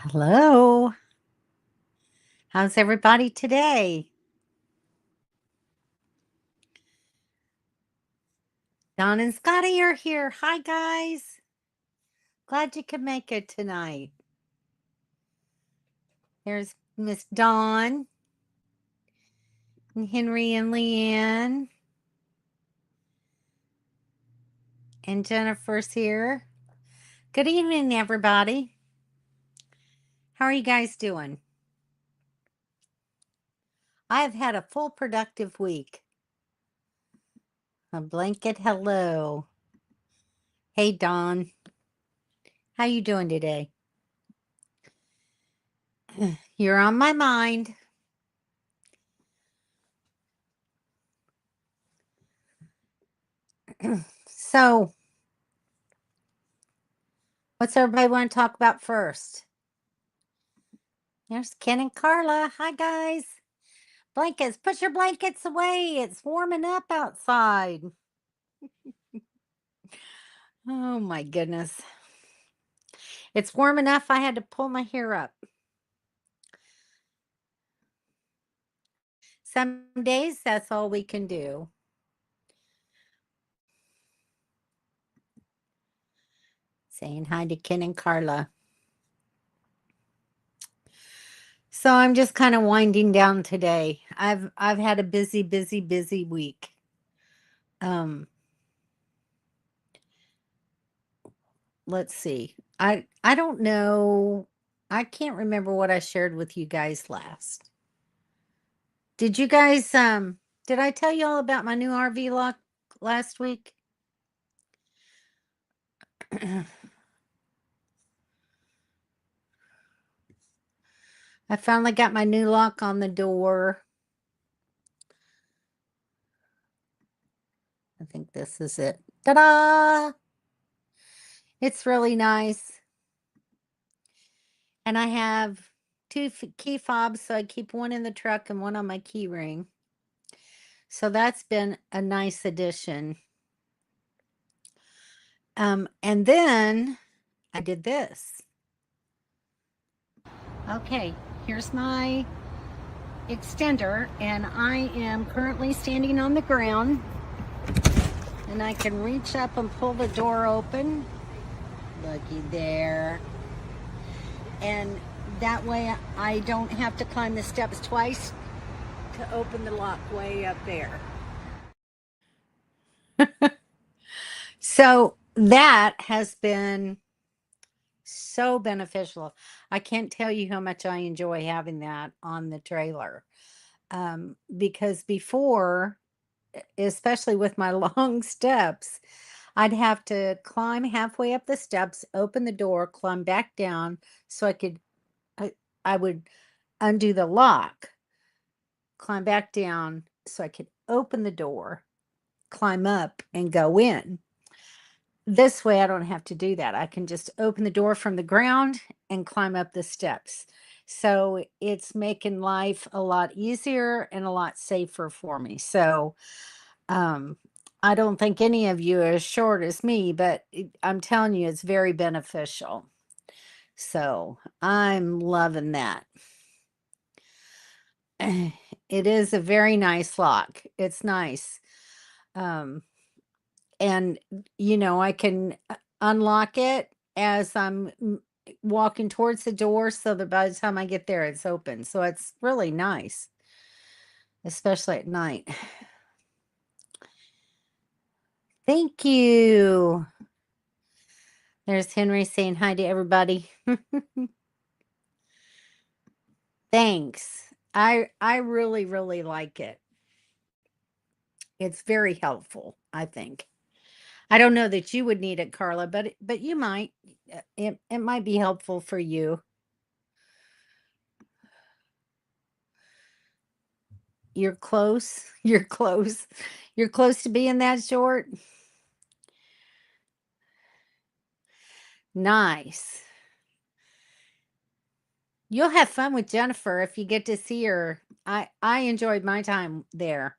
Hello. How's everybody today? Don and Scotty are here. Hi, guys. Glad you could make it tonight. There's Miss Dawn and Henry and Leanne. And Jennifer's here. Good evening, everybody. How are you guys doing? I have had a full productive week. A blanket hello. Hey, Dawn. How you doing today? You're on my mind. So, what's everybody want to talk about first? There's Ken and Carla. Hi, guys. Blankets. Put your blankets away. It's warming up outside. Oh, my goodness. It's warm enough I had to pull my hair up. Some days, that's all we can do. Saying hi to Ken and Carla. So I'm just kind of winding down today. I've had a busy week. Let's see. I don't know. I can't remember what I shared with you guys last. Did you guys did I tell you all about my new RV lock last week? I finally got my new lock on the door. I think this is it. Ta-da! It's really nice. And I have two key fobs, so I keep one in the truck and one on my key ring. So that's been a nice addition. And then I did this. Okay, here's my extender, and I am currently standing on the ground, and I can reach up and pull the door open. Looky there. And that way I don't have to climb the steps twice to open the lock way up there. So that has been so beneficial. I can't tell you how much I enjoy having that on the trailer. Because before, especially with my long steps, I'd have to climb halfway up the steps, open the door, climb back down so I would undo the lock, climb back down so I could open the door, climb up, and go in. This way, I don't have to do that. I can just open the door from the ground and climb up the steps. So it's making life a lot easier and a lot safer for me. So um, I don't think any of you are as short as me, but I'm telling you, it's very beneficial. So I'm loving that. It is a very nice lock. It's nice. Um, and I can unlock it as I'm walking towards the door so that by the time I get there, it's open. So it's really nice, especially at night. Thank you. There's Henry saying hi to everybody. Thanks. I really like it. It's very helpful, I think. I don't know that you would need it, Carla, but you might. It might be helpful for you. You're close. You're close. You're close to being that short. Nice. You'll have fun with Jennifer if you get to see her. I enjoyed my time there.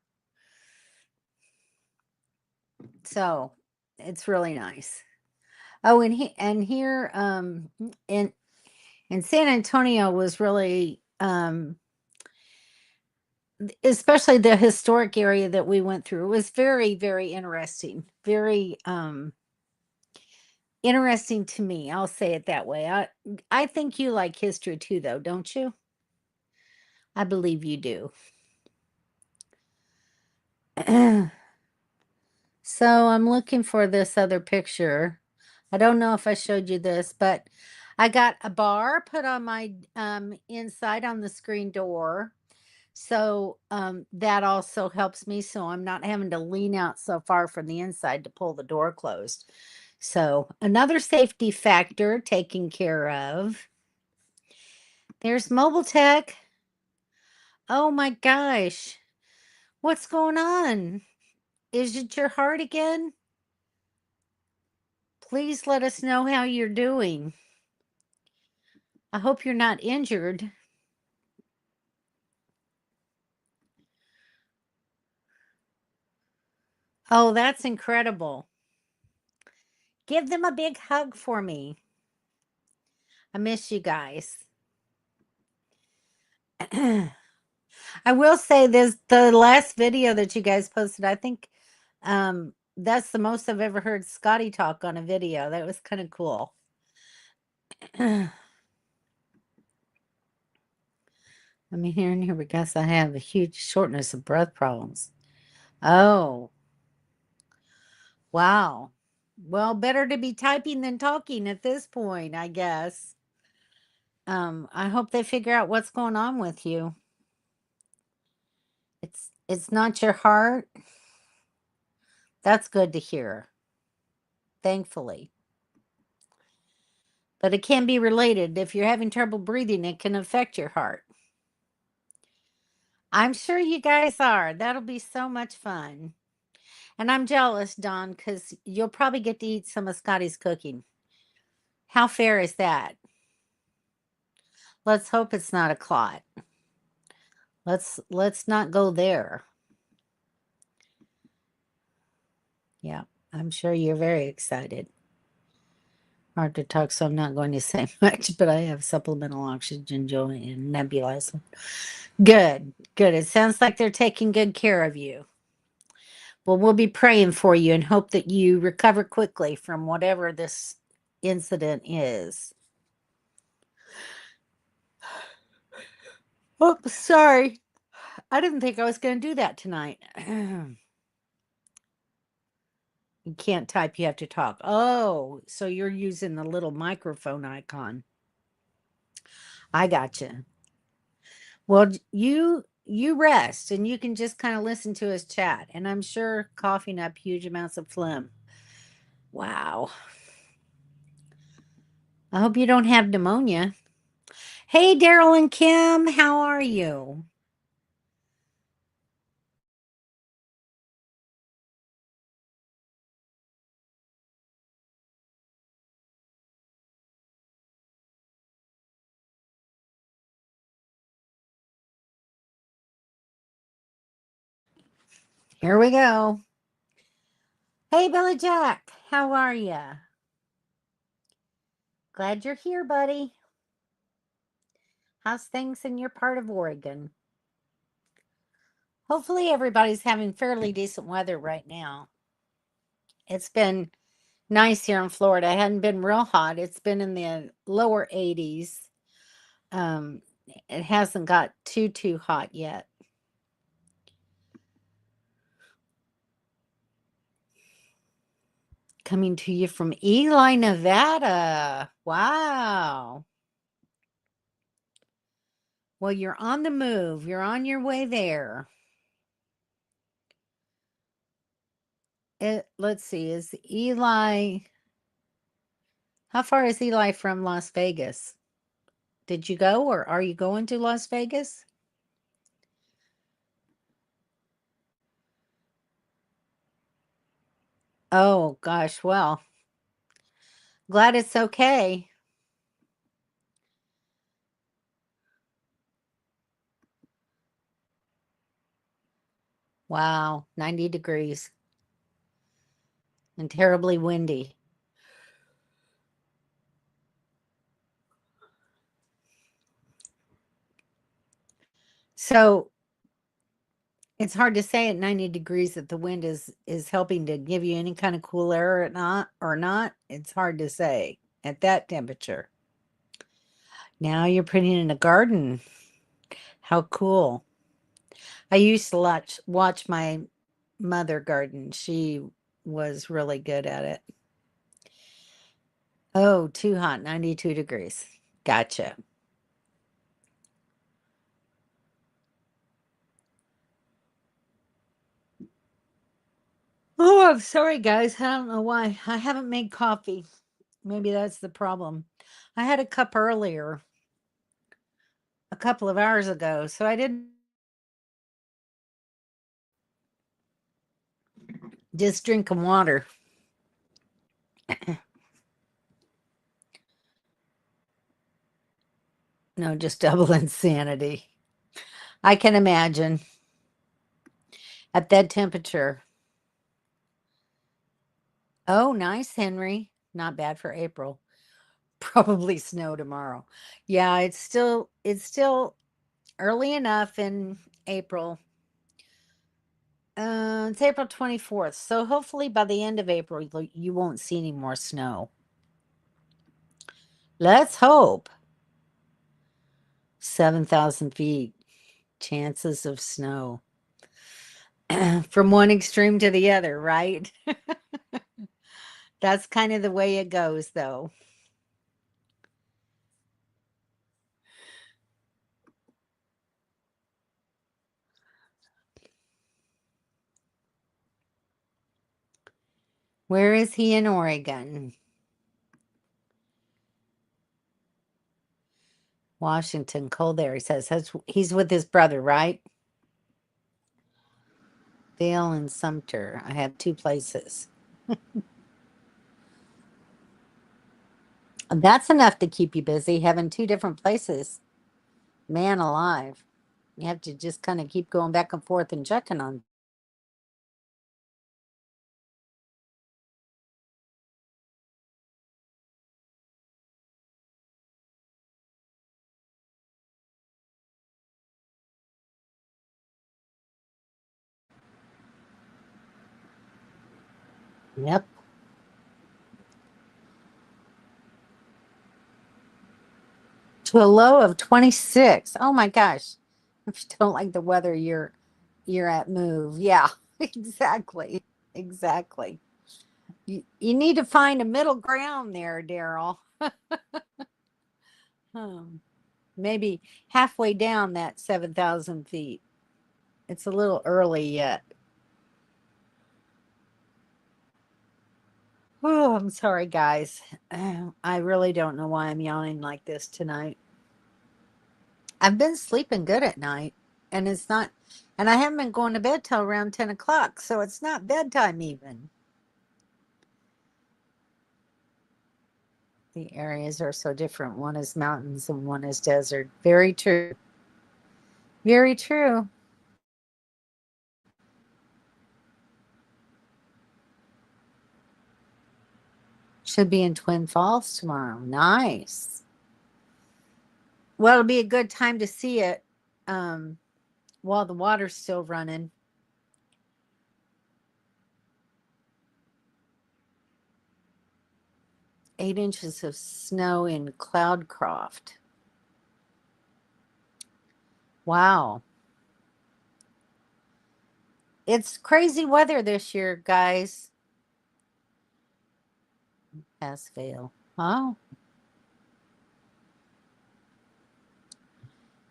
So, it's really nice. Oh, and here And San Antonio was really, especially the historic area that we went through, was very, very interesting. Very interesting to me. I'll say it that way. I think you like history too, though, don't you? I believe you do. So I'm looking for this other picture. I don't know if I showed you this, but I got a bar put on my inside on the screen door. So that also helps me. So I'm not having to lean out so far from the inside to pull the door closed. So another safety factor taken care of. There's Mobile Tech. Oh my gosh. What's going on? Is it your heart again? Please let us know how you're doing. I hope you're not injured. Oh, that's incredible. Give them a big hug for me. I miss you guys. I will say this, the last video that you guys posted, I think that's the most I've ever heard Scotty talk on a video. That was kind of cool. I'm hearing here because I have a huge shortness of breath problems. Oh, wow. Well, better to be typing than talking at this point, I guess. I hope they figure out what's going on with you. It's not your heart. That's good to hear. Thankfully. But it can be related. If you're having trouble breathing, it can affect your heart. I'm sure you guys are. That'll be so much fun. And I'm jealous, Dawn, because you'll probably get to eat some of Scotty's cooking. How fair is that? Let's hope it's not a clot. Let's not go there. Yeah, I'm sure you're very excited. Hard to talk, so I'm not going to say much, but I have supplemental oxygen joy and nebulizer. Good, good. It sounds like they're taking good care of you. Well, we'll be praying for you and hope that you recover quickly from whatever this incident is. Oh, sorry. I didn't think I was going to do that tonight. You can't type, you have to talk. Oh, so you're using the little microphone icon. I gotcha. Well, you rest and you can just kind of listen to us chat. And I'm sure coughing up huge amounts of phlegm. Wow. I hope you don't have pneumonia. Hey, Daryl and Kim, how are you? Here we go. Hey, Billy Jack, how are you? Glad you're here, buddy. How's things in your part of Oregon? Hopefully, everybody's having fairly decent weather right now. It's been nice here in Florida. It hadn't been real hot. It's been in the lower 80s. Um, it hasn't got too hot yet. Coming to you from Ely, Nevada. Wow. Well, you're on the move. You're on your way there. Let's see, is Ely, how far is Ely from Las Vegas? Did you go or are you going to Las Vegas? Oh, gosh. Well, glad it's okay. Wow, 90 degrees and terribly windy. So it's hard to say at 90 degrees that the wind is helping to give you any kind of cool air or not. It's hard to say at that temperature. Now you're putting in a garden. How cool. I used to watch my mother garden. She was really good at it. Oh, too hot, 92 degrees. Gotcha. Oh, I'm sorry, guys. I don't know why. I haven't made coffee. Maybe that's the problem. I had a cup earlier, a couple of hours ago, so I didn't just drinking water. No, just double insanity. I can imagine at that temperature. Oh, nice, Henry. Not bad for April. Probably snow tomorrow. Yeah, it's still early enough in April. It's April 24th. So hopefully by the end of April you won't see any more snow. Let's hope. 7,000 feet. Chances of snow. From one extreme to the other, right? That's kind of the way it goes, though. Where is he in Oregon? Washington, cold there. He says he's with his brother, right? Vail and Sumter. I have two places. That's enough to keep you busy, having two different places. Man alive. You have to just kind of keep going back and forth and checking on. Yep. To a low of 26. Oh my gosh. If you don't like the weather, you're at move. Yeah, exactly. Exactly. You need to find a middle ground there, Daryl. Hmm. Maybe halfway down that 7,000 feet. It's a little early yet. Oh, I'm sorry, guys. I really don't know why I'm yawning like this tonight. I've been sleeping good at night, and it's not, and I haven't been going to bed till around 10 o'clock, so it's not bedtime even. The areas are so different. One is mountains and one is desert. Very true. Very true. Should be in Twin Falls tomorrow. Nice. Well, it'll be a good time to see it um, while the water's still running. 8 inches of snow in Cloudcroft. Wow. It's crazy weather this year, guys. Pass fail. Oh,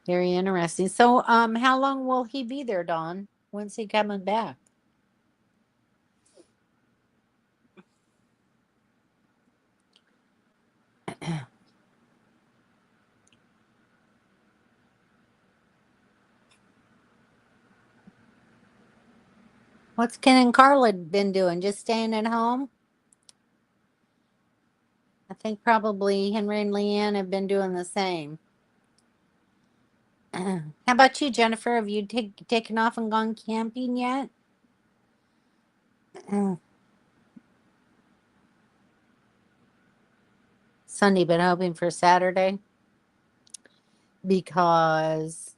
very interesting. So, how long will he be there, Dawn? When's he coming back? What's Ken and Carla been doing? Just staying at home? I think probably Henry and Leanne have been doing the same. How about you, Jennifer? Have you taken off and gone camping yet? Sunday, been hoping for Saturday because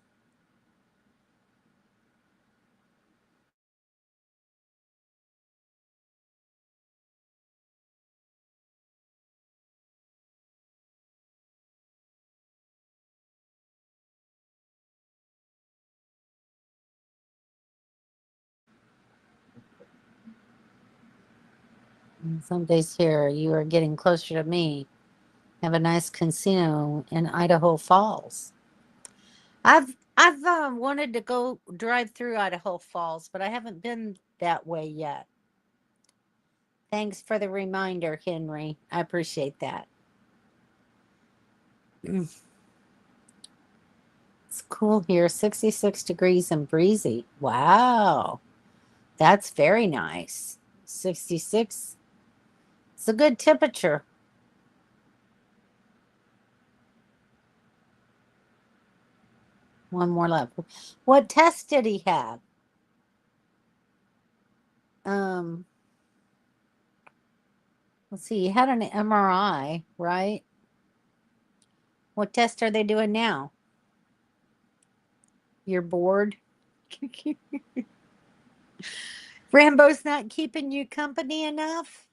Some days here, you are getting closer to me. Have a nice casino in Idaho Falls. I've wanted to go drive through Idaho Falls, but I haven't been that way yet. Thanks for the reminder, Henry. I appreciate that. It's cool here, 66 degrees and breezy. Wow. That's very nice. 66. It's a good temperature. One more left. What test did he have? Um, let's see. He had an MRI, right? What test are they doing now? You're bored? Rambo's not keeping you company enough?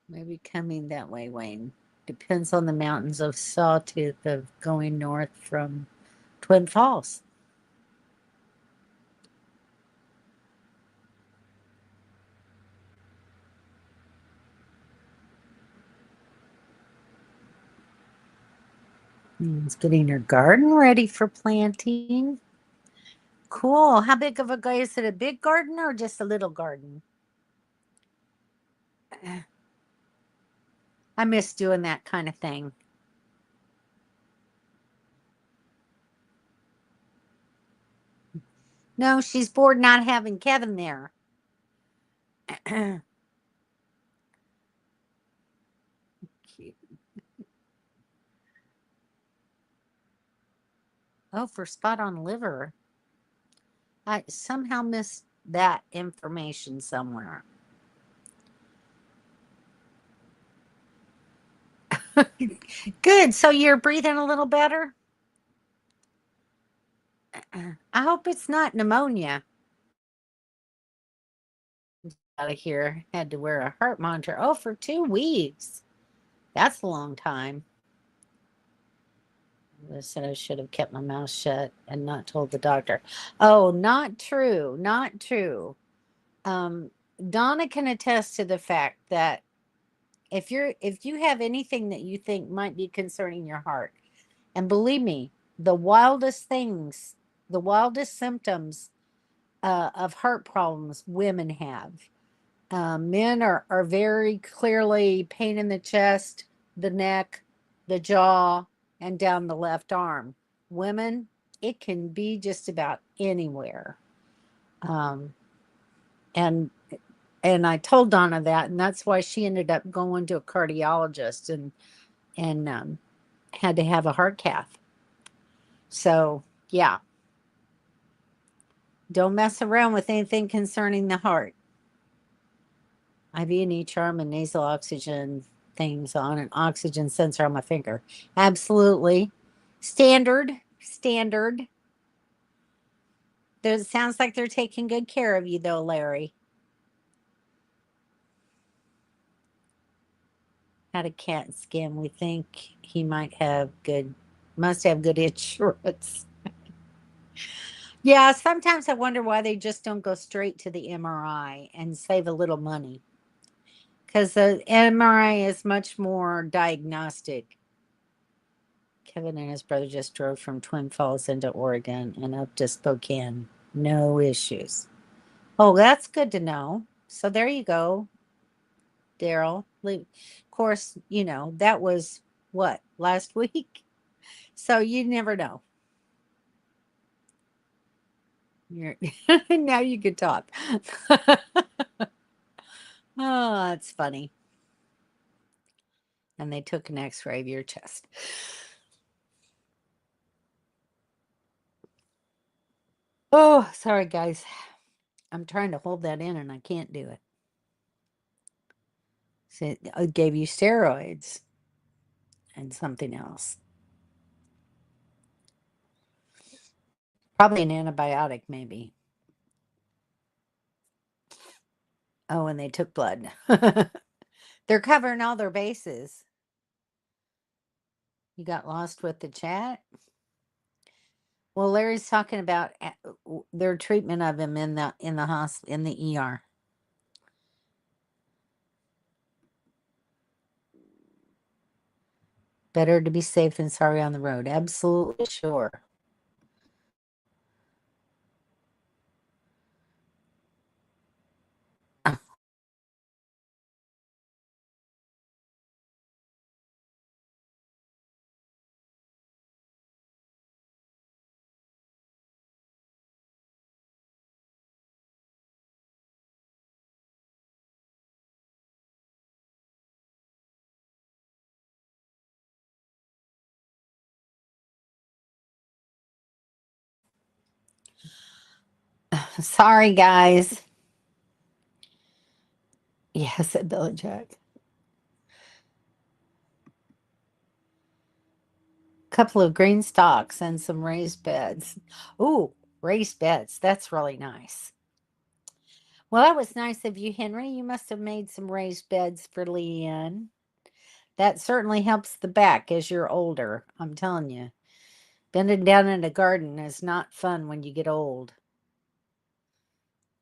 Maybe coming that way, Wayne. Depends on the mountains of Sawtooth of going north from Twin Falls. It's getting your garden ready for planting. Cool. How big of a guy is it? A big garden or just a little garden? I miss doing that kind of thing. No, she's bored not having Kevin there. Cute. Oh, for spot on liver. I somehow missed that information somewhere. Good. So you're breathing a little better? I hope it's not pneumonia. Out of here. Had to wear a heart monitor. Oh, for 2 weeks. That's a long time. I said I should have kept my mouth shut and not told the doctor. Oh, not true. Not true. Um, Donna can attest to the fact that if you have anything that you think might be concerning your heart, and believe me, the wildest things, the wildest symptoms of heart problems women have. Men are very clearly pain in the chest, the neck, the jaw, and down the left arm. Women, it can be just about anywhere. Um, and and I told Donna that, and that's why she ended up going to a cardiologist and had to have a heart cath. So yeah, don't mess around with anything concerning the heart. IV and E-charm and nasal oxygen things on an oxygen sensor on my finger. Absolutely. Standard. Standard. It sounds like they're taking good care of you, though, Larry. Had a CAT scan. We think he must have good insurance. Yeah, sometimes I wonder why they just don't go straight to the MRI and save a little money. Because the MRI is much more diagnostic. Kevin and his brother just drove from Twin Falls into Oregon and up to Spokane. No issues. Oh, that's good to know. So there you go, Daryl. Of course, that was what, last week? So you never know. You're now you could talk. Oh, that's funny. And they took an x-ray of your chest. Oh, sorry guys. I'm trying to hold that in and I can't do it. So it gave you steroids and something else. Probably an antibiotic, maybe. Oh, and they took blood. They're covering all their bases. You got lost with the chat? Well, Larry's talking about their treatment of him in the hospital in the ER. Better to be safe than sorry on the road. Absolutely sure. Sorry, guys. Yes, said Billy Jack. Couple of green stalks and some raised beds. Ooh, raised beds. That's really nice. Well, that was nice of you, Henry. You must have made some raised beds for Leanne. That certainly helps the back as you're older. I'm telling you. Bending down in a garden is not fun when you get old.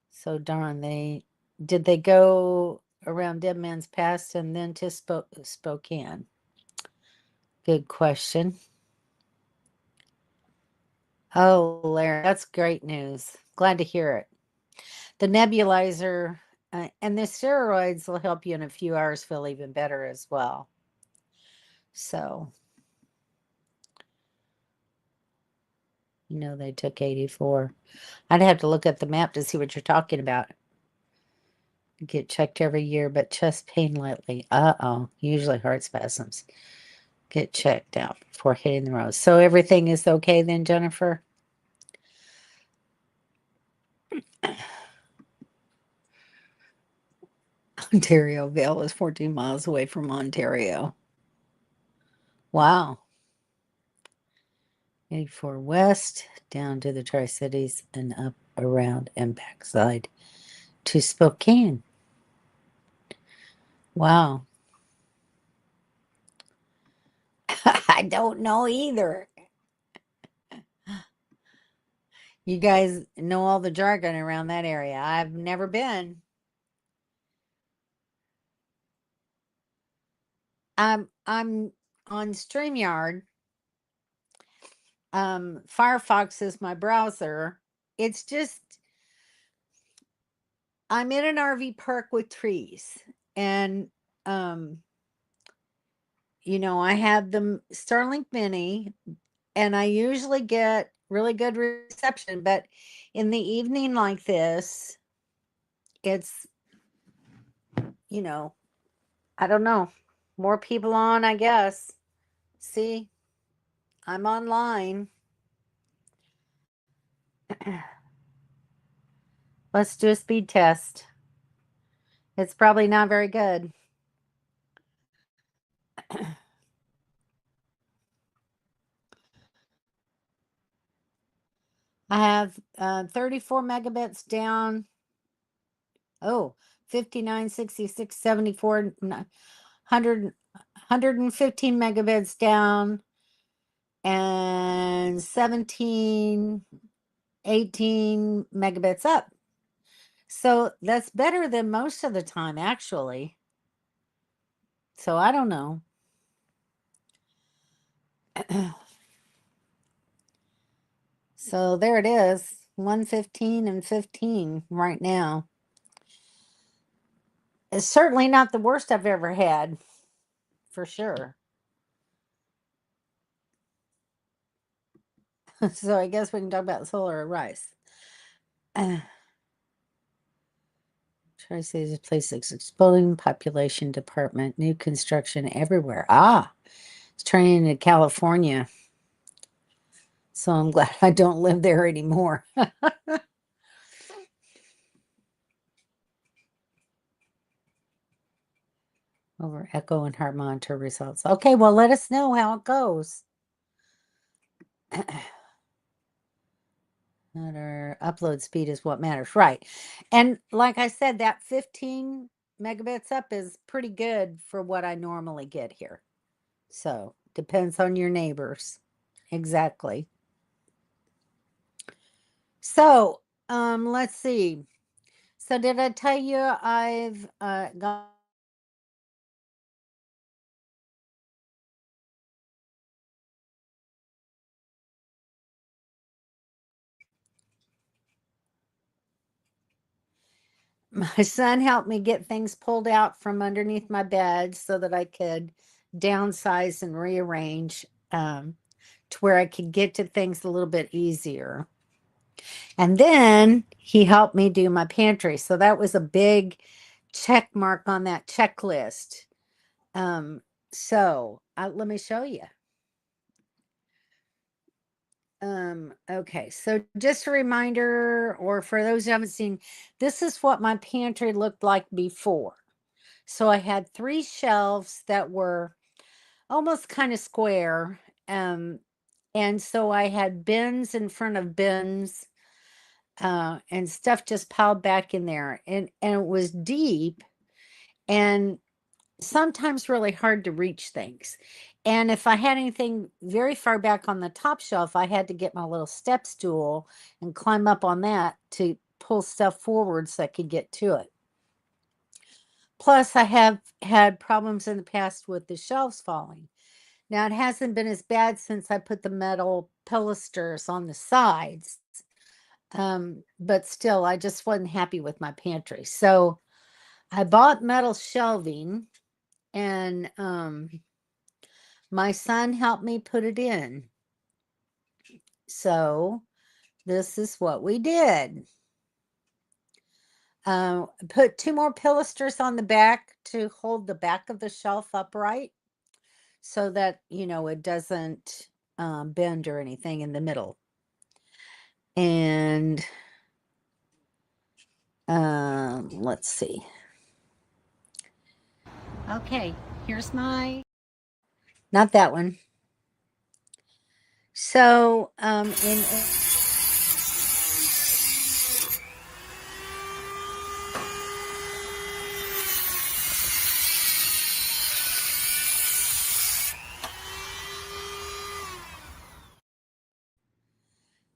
So darn, did they go around Dead Man's Pass and then to Spokane? Good question. Oh, Larry, that's great news. Glad to hear it. The nebulizer and the steroids will help you in a few hours feel even better as well. So, they took 84. I'd have to look at the map to see what you're talking about. Get checked every year, but chest pain lately. Uh-oh, usually heart spasms. Get checked out before hitting the road. So everything is okay then, Jennifer? Ontario is 14 miles away from Ontario. Wow. 84 west, down to the Tri-Cities and up around and backside to Spokane. Wow. I don't know either. You guys know all the jargon around that area. I've never been. I'm on StreamYard. Firefox is my browser. It's just I'm in an RV park with trees, and um I have the Starlink Mini, and I usually get really good reception, but in the evening like this, it's you know, I don't know, more people on, I guess. See, I'm online. Let's do a speed test. It's probably not very good. I have 34 megabits down. Oh, 59, 66, 74, 100, 115 megabits down, and 17, 18 megabits up. So that's better than most of the time, actually. So I don't know. So there it is, 115 and 15 right now. It's certainly not the worst I've ever had, for sure. So I guess we can talk about solar or rice. Tri-Cities place is exploding population department, new construction everywhere. Ah, it's turning into California. So I'm glad I don't live there anymore. Over echo and heart monitor results. Okay, well, let us know how it goes. Our upload speed is what matters, right? And like I said, that 15 megabits up is pretty good for what I normally get here. So depends on your neighbors. Exactly. So, let's see. So did I tell you I've got my son helped me get things pulled out from underneath my bed so that I could downsize and rearrange to where I could get to things a little bit easier. And then he helped me do my pantry. So that was a big check mark on that checklist. Let me show you. Okay, so just a reminder, or for those who haven't seen, this is what my pantry looked like before. So I had 3 shelves that were almost kind of square. And so I had bins in front of bins, and stuff just piled back in there. And it was deep and sometimes really hard to reach things. And if I had anything very far back on the top shelf, I had to get my little step stool and climb up on that to pull stuff forward so I could get to it. Plus, I have had problems in the past with the shelves falling. Now, it hasn't been as bad since I put the metal pilasters on the sides. But still, I just wasn't happy with my pantry. So I bought metal shelving, and my son helped me put it in. So this is what we did. Put 2 more pilasters on the back to hold the back of the shelf upright so that, it doesn't bend or anything in the middle. And let's see. Okay, here's not that one. So,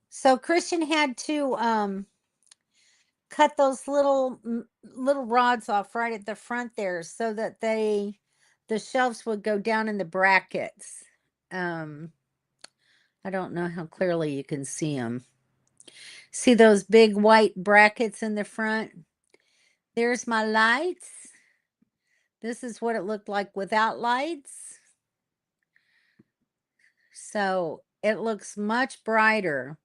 so Christian had to cut those little rods off right at the front there so that the shelves would go down in the brackets. Um, I don't know how clearly you can see them. See those big white brackets in the front? There's my lights. This is what it looked like without lights. So it looks much brighter.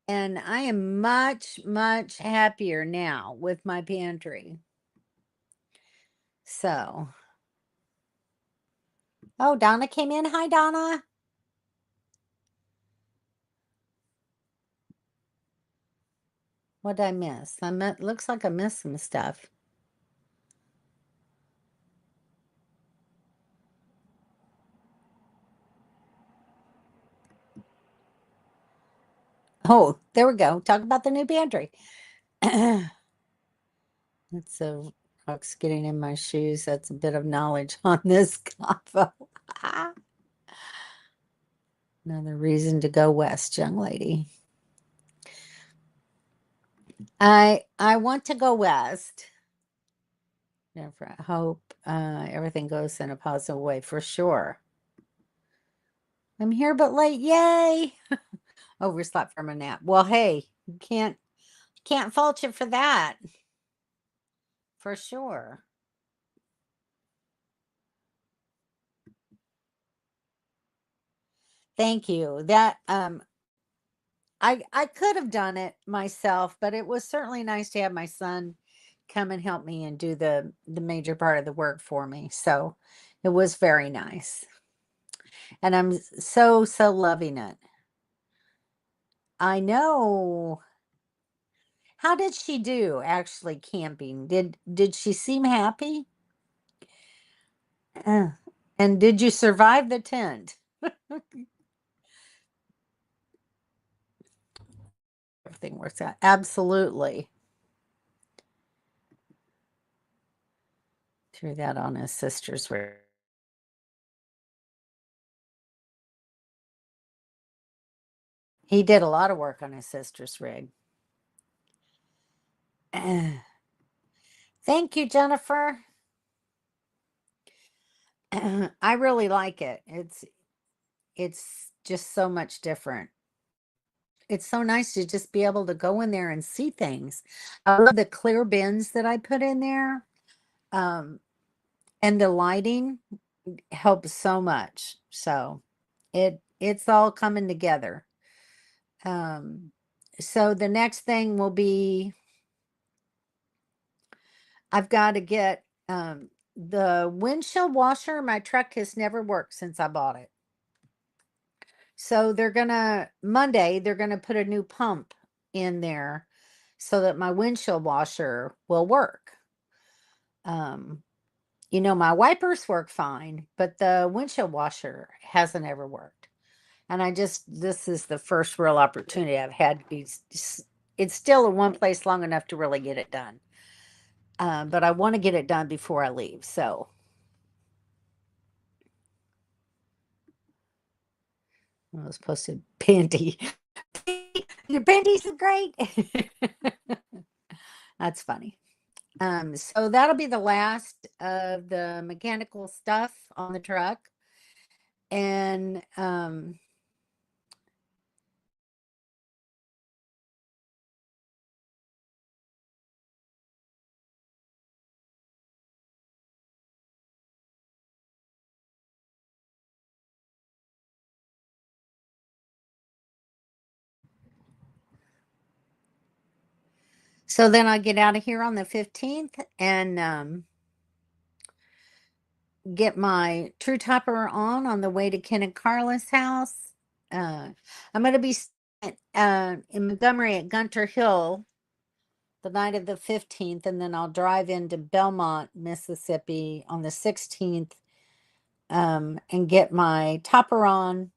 And I am much, much happier now with my pantry. So, oh, Donna came in. Hi, Donna. What did I miss? Looks like I missed some stuff. Oh, there we go. Talk about the new pantry. That's a rocks getting in my shoes. That's a bit of knowledge on this combo. Another reason to go west, young lady. I want to go west. Never hope everything goes in a positive way for sure. I'm here but late. Yay! Overslept from a nap. Well, hey, you can't fault you for that. For sure. Thank you. That I could have done it myself, but it was certainly nice to have my son come and help me and do the major part of the work for me. So it was very nice. And I'm so loving it. I know. How did she do actually camping? Did she seem happy? Uh, and did you survive the tent? Everything works out. Absolutely. Threw that on his sister's. Where? He did a lot of work on his sister's rig. Thank you, Jennifer. I really like it. It's just so much different. It's so nice to just be able to go in there and see things. I love the clear bins that I put in there. Um, and the lighting helps so much. So it's all coming together. Um, so the next thing will be I've got to get the windshield washer in my truck has never worked since I bought it. So Monday, they're gonna put a new pump in there so that my windshield washer will work. Um, my wipers work fine, but the windshield washer hasn't ever worked. And this is the first real opportunity I've had to be, it's still in one place long enough to really get it done. But I want to get it done before I leave. So I was supposed to panty. Your panties are great. That's funny. So that'll be the last of the mechanical stuff on the truck. And so then I get out of here on the 15th and get my true topper on the way to Ken and Carla's house. I'm going to be in Montgomery at Gunter Hill the night of the 15th, and then I'll drive into Belmont, Mississippi on the 16th and get my topper on.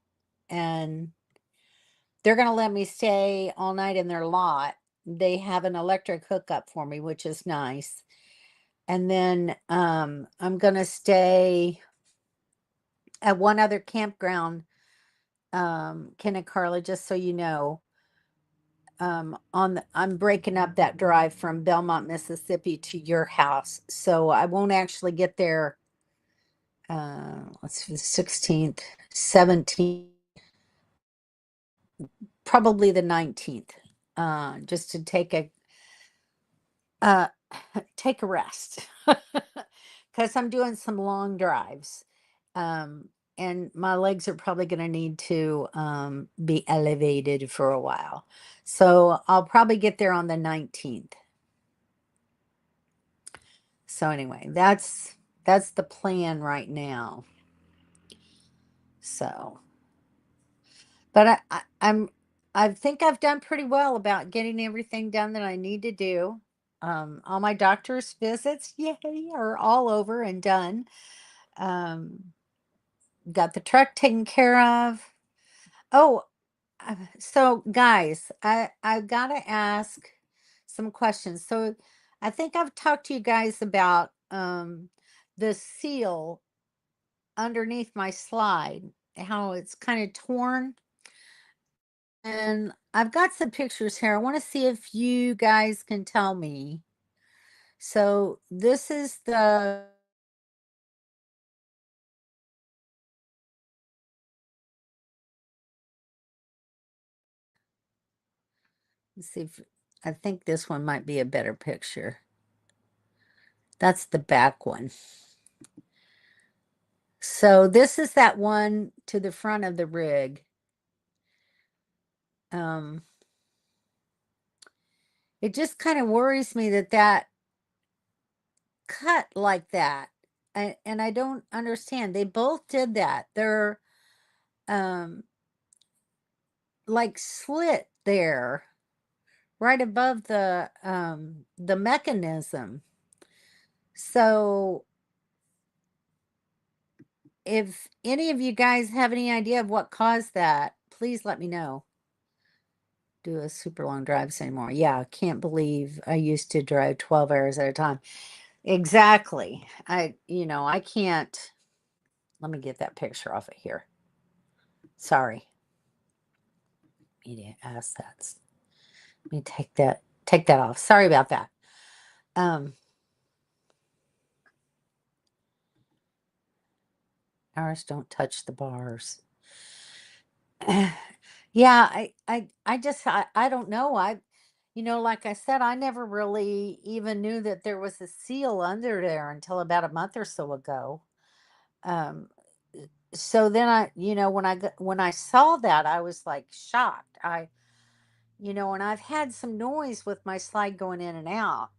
And they're going to let me stay all night in their lot. They have an electric hookup for me, which is nice. And then I'm going to stay at one other campground, Ken and Carla, just so you know. I'm breaking up that drive from Belmont, Mississippi to your house. So I won't actually get there, let's see, the 16th, 17th, probably the 19th, just to uh, take a rest because I'm doing some long drives. And my legs are probably going to need to be elevated for a while. So I'll probably get there on the 19th. So anyway, that's the plan right now. So, but I think I've done pretty well about getting everything done that I need to do. All my doctor's visits, yay, are all over and done. Um, got the truck taken care of. Oh, so guys, I gotta ask some questions. So I think I've talked to you guys about the seal underneath my slide, how it's kind of torn. And I've got some pictures here. I want to see if you guys can tell me. So this is let's see if I think this one might be a better picture. That's the back one. So this is that one to the front of the rig. Um, it just kind of worries me that cut like that. And I don't understand. They both did that. They're um like slit there right above the mechanism. So if any of you guys have any idea of what caused that, please let me know. Do a super long drives anymore. Yeah, I can't believe I used to drive 12 hours at a time. Exactly. I can't. Let me get that picture off of here. Sorry. media assets. Let me take that off. Sorry about that. Ours don't touch the bars. Yeah, I don't know. Like I said, I never really even knew that there was a seal under there until about a month or so ago. Um, so then when I saw that, I was like shocked. And I've had some noise with my slide going in and out,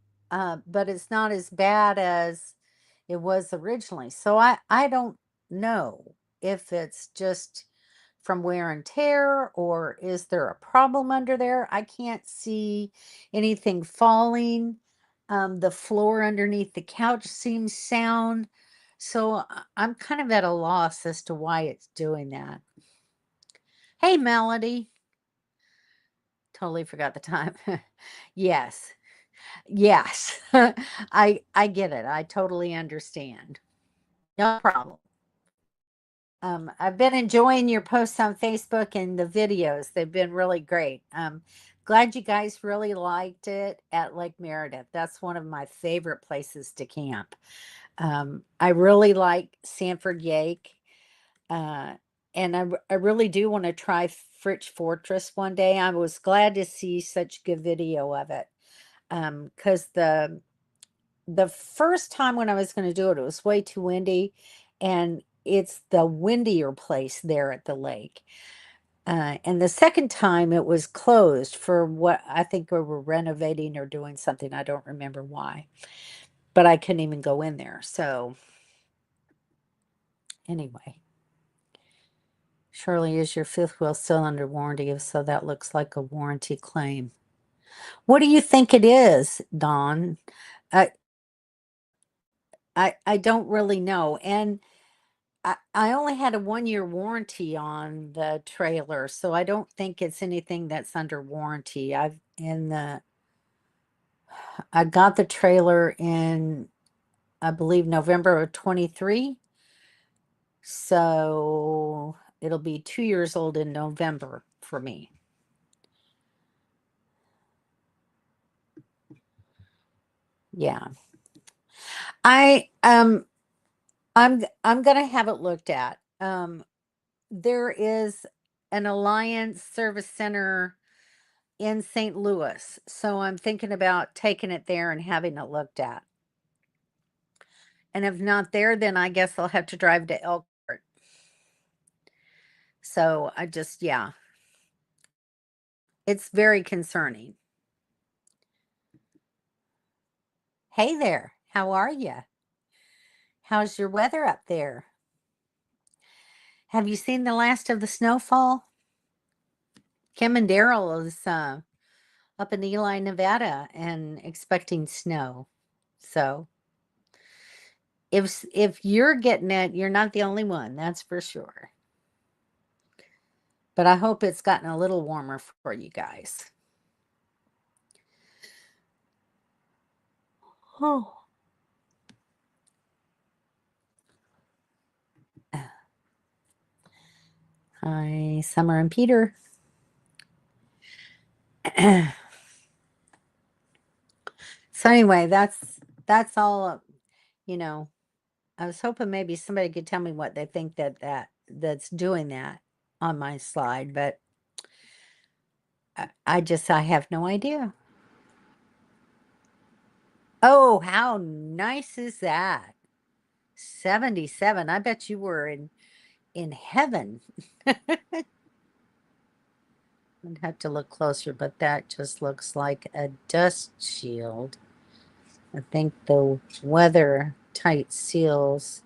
but it's not as bad as it was originally. So I don't know if it's just from wear and tear or is there a problem under there. I can't see anything falling. The floor underneath the couch seems sound. So I'm kind of at a loss as to why it's doing that. Hey, Melody. Totally forgot the time. Yes. Yes. I get it. I totally understand. No problem. I've been enjoying your posts on Facebook and the videos. They've been really great. Glad you guys really liked it at Lake Meredith. That's one of my favorite places to camp. I really like Sanford Yake. Uh, and I really do want to try Fritch Fortress one day. I was glad to see such good video of it. Because the first time when I was going to do it, it was way too windy, and it's the windier place there at the lake. And the second time it was closed for what I think we were renovating or doing something. I don't remember why, but I couldn't even go in there. So anyway, Shirley, is your fifth wheel still under warranty? If so, that looks like a warranty claim. What do you think it is, Dawn? I I don't really know, and I only had a 1 year warranty on the trailer, so I don't think it's anything that's under warranty. I got the trailer in, I believe, November of 23. So it'll be 2 years old in November for me. Yeah. I I'm gonna have it looked at. There is an Alliance Service Center in St. Louis. So I'm thinking about taking it there and having it looked at. And if not there, then I guess I'll have to drive to Elkhart. So yeah, it's very concerning. Hey there, how are you? How's your weather up there? Have you seen the last of the snowfall? Kim and Daryl is up in Ely, Nevada, and expecting snow. So if you're getting it, you're not the only one. That's for sure. But I hope it's gotten a little warmer for you guys. Oh. Hi, Summer and Peter. So anyway, that's all. You know, I was hoping maybe somebody could tell me what they think that's doing that on my slide, but I have no idea. Oh, how nice is that? 77. I bet you were in heaven. I'd have to look closer, but that just looks like a dust shield. I think the weather tight seals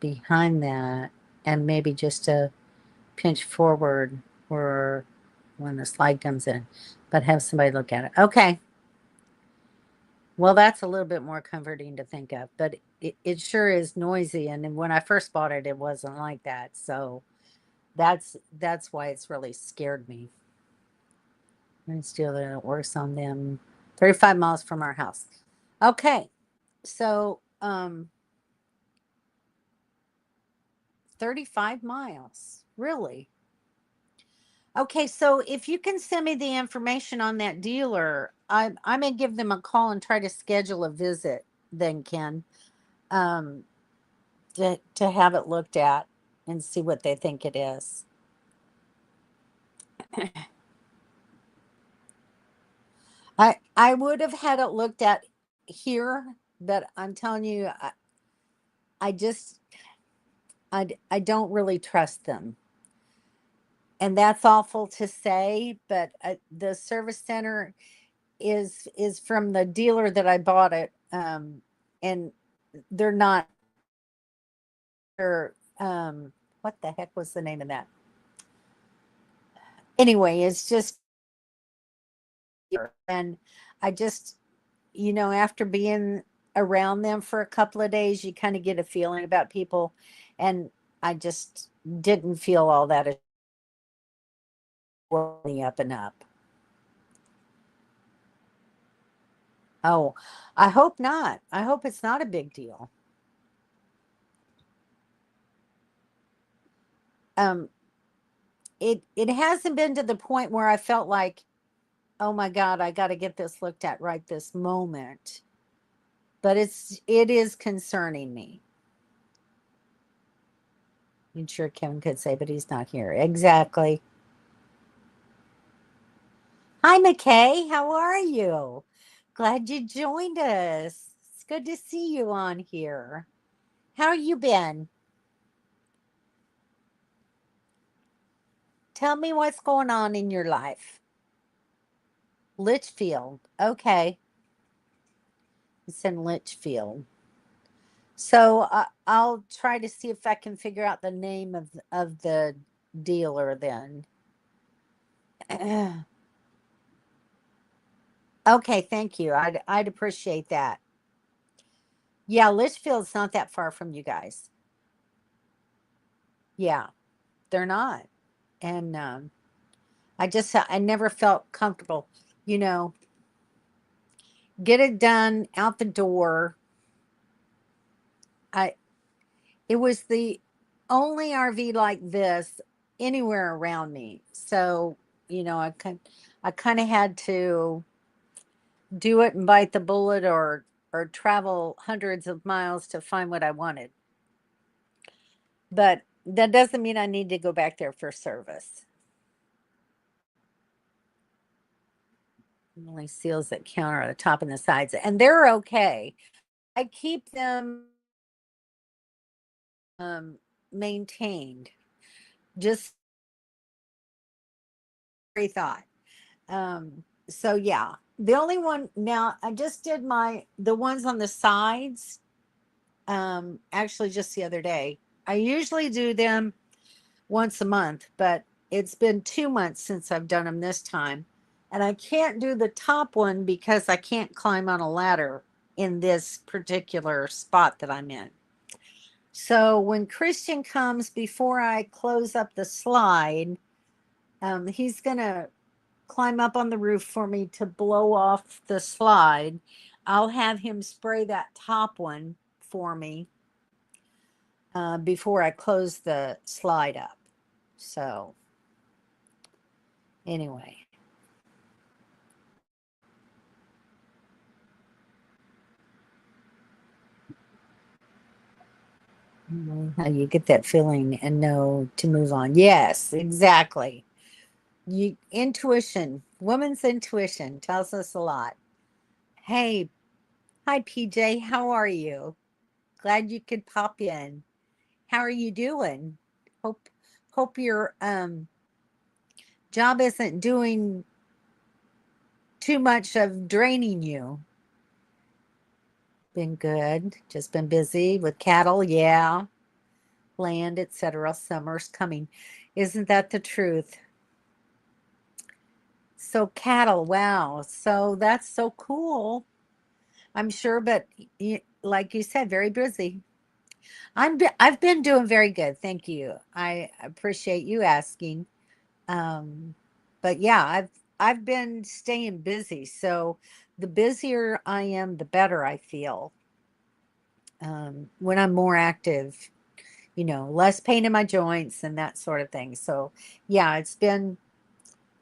behind that, and maybe just a pinch forward for when the slide comes in, but have somebody look at it. Okay. Well, that's a little bit more comforting to think of, but it sure is noisy. And when I first bought it, it wasn't like that. So that's why it's really scared me. And still that it works on them 35 miles from our house. Okay. So 35 miles. Really? Okay, so if you can send me the information on that dealer, I may give them a call and try to schedule a visit then, Ken, um, to have it looked at and see what they think it is. I would have had it looked at here, but I'm telling you, I just I don't really trust them. And that's awful to say, but the service center is from the dealer that I bought it, and they're not. They're, what the heck was the name of that? Anyway, it's just, and I just, after being around them for a couple of days, you kind of get a feeling about people, and I just didn't feel all that up and up. Oh, I hope not. I hope it's not a big deal. Um, it hasn't been to the point where I felt like, oh my God, I got to get this looked at right this moment. But it is concerning me. I'm sure Kevin could say, but he's not here. Exactly. Hi, McKay. How are you? Glad you joined us. It's good to see you on here. How you been? Tell me what's going on in your life. Litchfield. Okay. It's in Litchfield. So I'll try to see if I can figure out the name of the dealer then. Okay, thank you. I'd appreciate that. Yeah, Litchfield's not that far from you guys. Yeah, they're not. And I never felt comfortable, you know, get it done out the door. I It was the only RV like this anywhere around me. So, I kind of had to do it and bite the bullet, or travel hundreds of miles to find what I wanted. But that doesn't mean I need to go back there for service. Only seals that count are the top and the sides, and they're okay. I keep them um, maintained. Just free thought. So yeah, the only one now I just did the ones on the sides. Actually, just the other day. I usually do them once a month, but it's been 2 months since I've done them this time. And I can't do the top one because I can't climb on a ladder in this particular spot that I'm in. So when Christian comes, before I close up the slide, he's going to climb up on the roof for me to blow off the slide. I'll have him spray that top one for me before I close the slide up. So, anyway. How you get that feeling and know to move on. Yes, exactly. Woman's intuition tells us a lot. Hey, hi PJ, how are you? Glad you could pop in. How are you doing? Hope hope your job isn't doing too much of draining you. Been good. Just been busy with cattle, yeah, land, etc. Summer's coming. Isn't that the truth? So cattle, wow. So that's so cool. I'm sure, but like you said, very busy. I've been doing very good. Thank you. I appreciate you asking. Um, but yeah, I've been staying busy. So the busier I am, the better I feel. When I'm more active, less pain in my joints and that sort of thing. So yeah, it's been.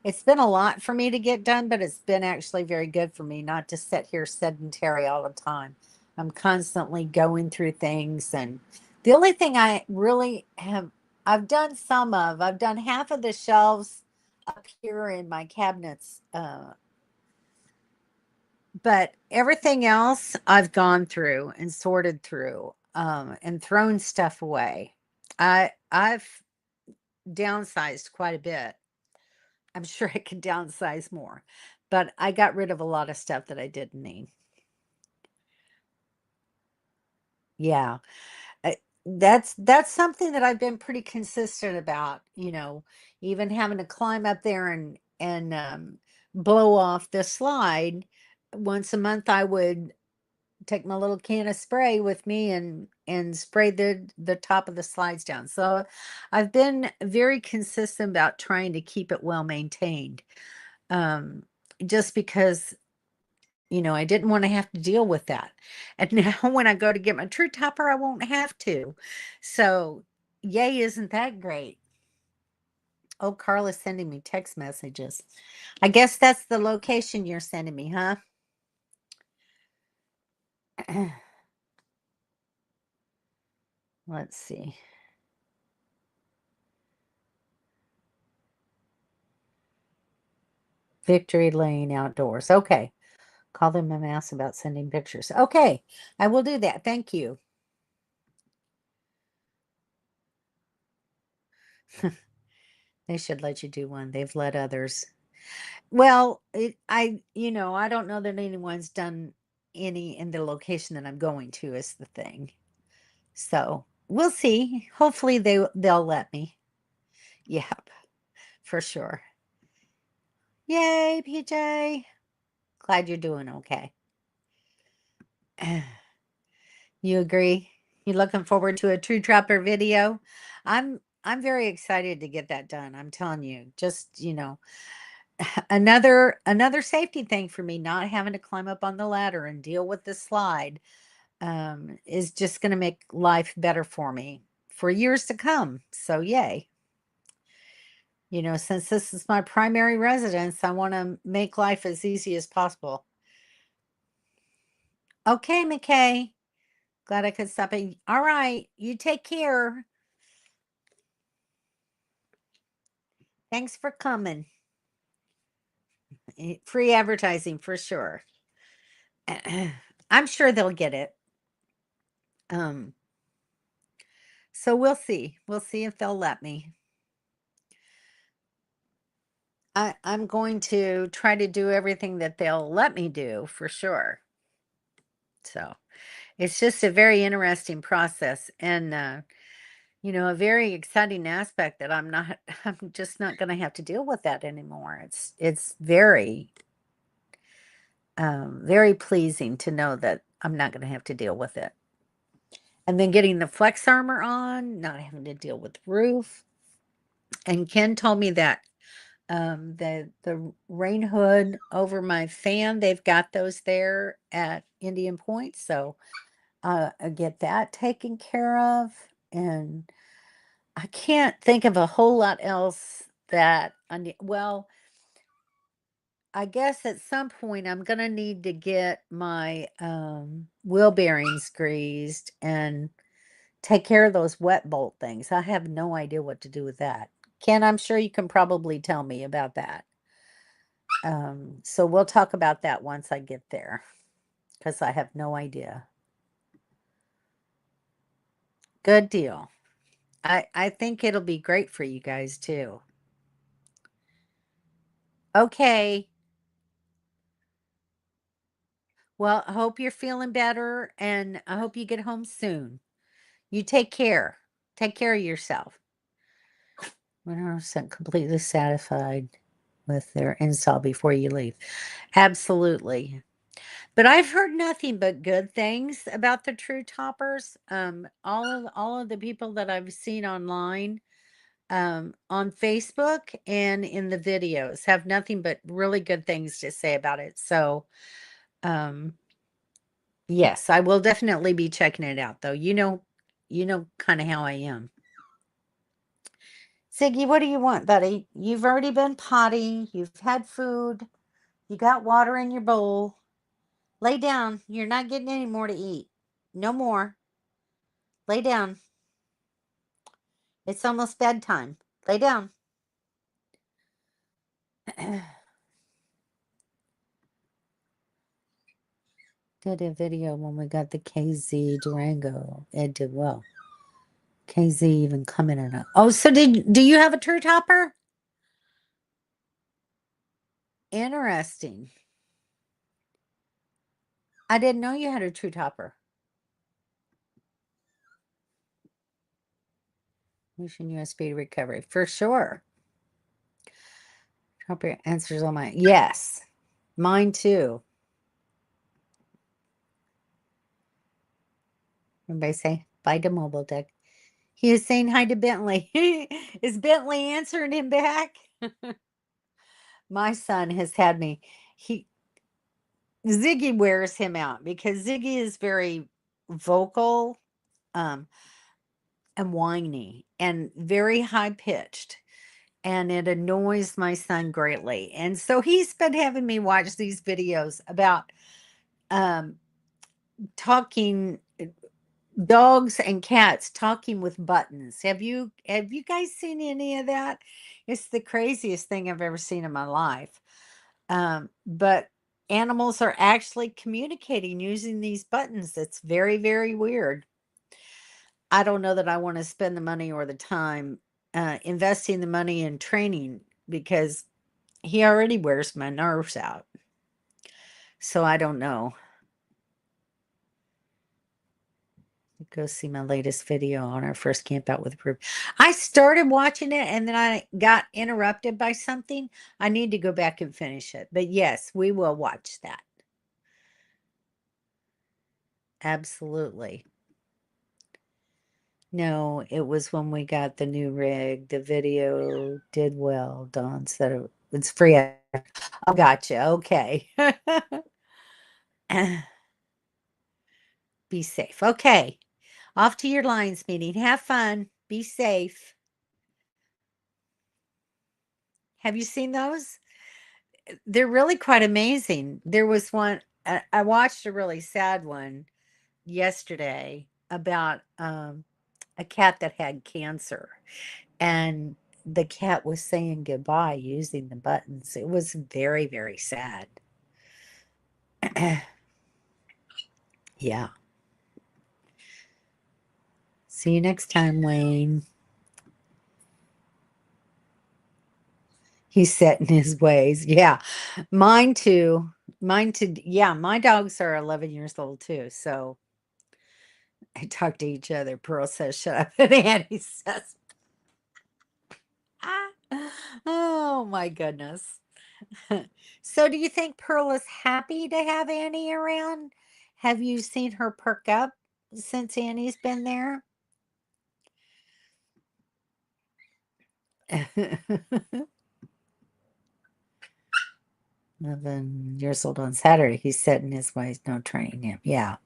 It's been a lot for me to get done, but it's been actually very good for me not to sit here sedentary all the time. I'm constantly going through things, and the only thing I really have, I've done half of the shelves up here in my cabinets, but everything else I've gone through and sorted through, and thrown stuff away. I've downsized quite a bit. I'm sure I could downsize more, but I got rid of a lot of stuff that I didn't need. Yeah. That's something that I've been pretty consistent about, even having to climb up there and blow off the slide. Once a month I would take my little can of spray with me and spray the top of the slides down. So I've been very consistent about trying to keep it well maintained. Um, just because I didn't want to have to deal with that. And now when I go to get my true topper, I won't have to. So, yay, isn't that great? Oh, Carla's sending me text messages. I guess that's the location you're sending me, huh? Let's see. Victory Lane Outdoors. Okay. Call them and ask about sending pictures. Okay. I will do that. Thank you. They should let you do one. They've let others. Well, I don't know that anyone's done any in the location that I'm going to is the thing. So we'll see. Hopefully they'll let me. Yep, for sure. Yay, PJ. Glad you're doing okay. You agree? You looking forward to a true trapper video? I'm very excited to get that done. I'm telling you. Just, another safety thing for me, not having to climb up on the ladder and deal with the slide, is just going to make life better for me for years to come. So yay. Since this is my primary residence, I want to make life as easy as possible. Okay, McKay. Glad I could stop in. All right, you take care. Thanks for coming. Free advertising for sure. I'm sure they'll get it. Um, so we'll see. We'll see if they'll let me. I'm going to try to do everything that they'll let me do for sure. So it's just a very interesting process and a very exciting aspect that I'm just not going to have to deal with that anymore. It's very pleasing to know that I'm not going to have to deal with it. And then getting the flex armor on, not having to deal with roof. And Ken told me that the rain hood over my fan, they've got those there at Indian Point. So I get that taken care of. And I can't think of a whole lot else that I need. Well, I guess at some point I'm gonna need to get my wheel bearings greased and take care of those wet bolt things. I have no idea what to do with that. Ken, I'm sure you can probably tell me about that. So we'll talk about that once I get there because I have no idea. Good deal. I think it'll be great for you guys too. Okay. Well, I hope you're feeling better and I hope you get home soon. You take care. Take care of yourself. 100% completely satisfied with their install before you leave. Absolutely. But I've heard nothing but good things about the True Toppers. All of the people that I've seen online, on Facebook and in the videos have nothing but really good things to say about it. So, um, yes, I will definitely be checking it out though. You know kind of how I am. Ziggy, what do you want, buddy? You've already been potty. You've had food. You got water in your bowl. Lay down. You're not getting any more to eat. No more. Lay down. It's almost bedtime. Lay down. Did a video when we got the KZ Durango. It did well. KZ even commented on. Oh, so do you have a true topper? Interesting. I didn't know you had a true topper. Wishing you a speedy recovery for sure. Hope your answers all mine. Yes, mine too. Everybody say bye to Mobile Deck. He is saying hi to Bentley. Is Bentley answering him back? My son has had me. Ziggy wears him out because Ziggy is very vocal, um, and whiny and very high pitched. And it annoys my son greatly. And so he's been having me watch these videos about um, talking dogs and cats talking with buttons. Have you guys seen any of that? It's the craziest thing I've ever seen in my life. But animals are actually communicating using these buttons. It's very, very weird. I don't know that I want to spend the money or the time investing the money in training because he already wears my nerves out. So I don't know. Go see my latest video on our first camp out with a group. I started watching it and then I got interrupted by something. I need to go back and finish it. But yes, we will watch that. Absolutely. No, it was when we got the new rig. The video did well. Dawn said it's free. Oh, gotcha. Okay. Be safe. Okay. Off to your Lions meeting. Have fun. Be safe. Have you seen those? They're really quite amazing. There was one, I watched a really sad one yesterday about a cat that had cancer. And the cat was saying goodbye using the buttons. It was very, very sad. Yeah. See you next time, Wayne. He's set in his ways. Yeah. Mine too. Mine too. Yeah. My dogs are 11 years old too. So I talk to each other. Pearl says, shut up. And Annie says, ah. Oh my goodness. So do you think Pearl is happy to have Annie around? Have you seen her perk up since Annie's been there? 11 years old on Saturday. He's set in his ways, no training him. Yeah.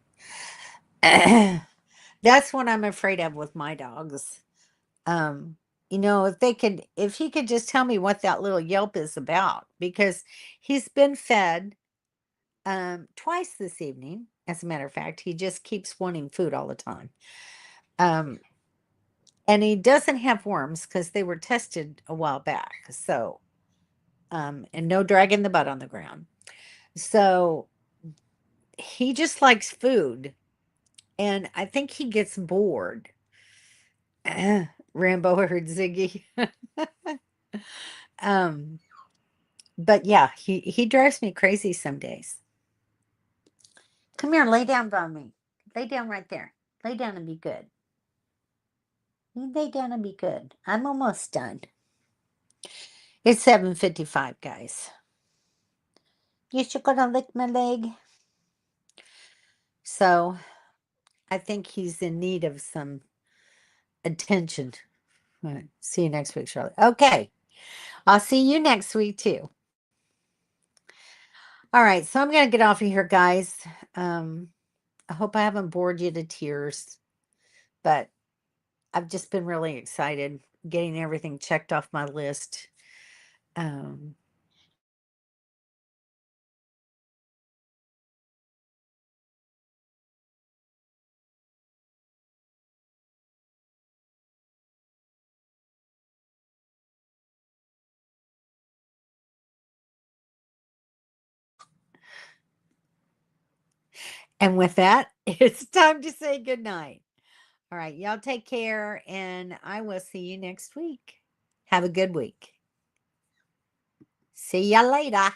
That's what I'm afraid of with my dogs. Um, if he could just tell me what that little yelp is about, because he's been fed twice this evening. As a matter of fact, he just keeps wanting food all the time. Um, and he doesn't have worms because they were tested a while back. So, and no dragging the butt on the ground. So he just likes food. And I think he gets bored. Rambo heard Ziggy. um, but yeah, he drives me crazy some days. Come here, lay down by me. Lay down right there. Lay down and be good. You lay down and be good. I'm almost done. It's 7:55, guys. You should gonna lick my leg. So I think he's in need of some attention. All right. See you next week, Charlotte. Okay. I'll see you next week too. All right. So I'm gonna get off of here, guys. I hope I haven't bored you to tears, but I've just been really excited getting everything checked off my list. And with that, it's time to say goodnight. All right, y'all take care, and I will see you next week. Have a good week. See ya later.